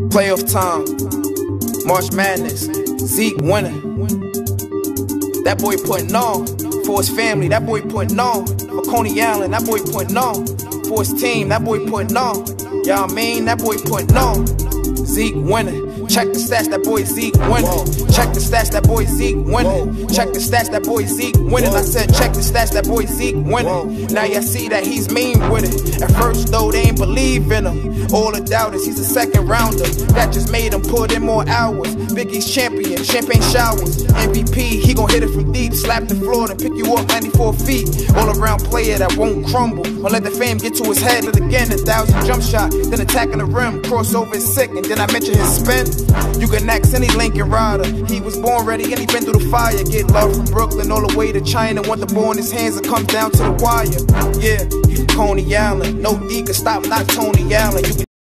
Playoff time, March Madness, Zeke winning. That boy putting on for his family. That boy putting on for Coney Allen. That boy putting on for his team. That boy putting on. Y'all mean that boy putting on. Zeke winning. Check the stats, that boy Zeke winning. Check the stats, that boy Zeke winning. Check the stats, that boy Zeke winning. I said check the stats, that boy Zeke winning. Now y'all see that he's mean with it. At first though they ain't believe in him. All the doubters, he's a second rounder. That just made him put in more hours. Biggie's champion, champagne showers. MVP, he gon' hit it from deep. Slap the floor and pick you up 94 feet. All around player that won't crumble. Or let the fame get to his head. But again, 1,000 jump shot. Then attacking the rim. Crossover is sick. And then I mention his spin. You can ask any Lincoln rider. He was born ready and he been through the fire. Get love from Brooklyn all the way to China. Want the ball in his hands and come down to the wire. Yeah, you Coney Allen. No D can stop, not Tony Allen. You can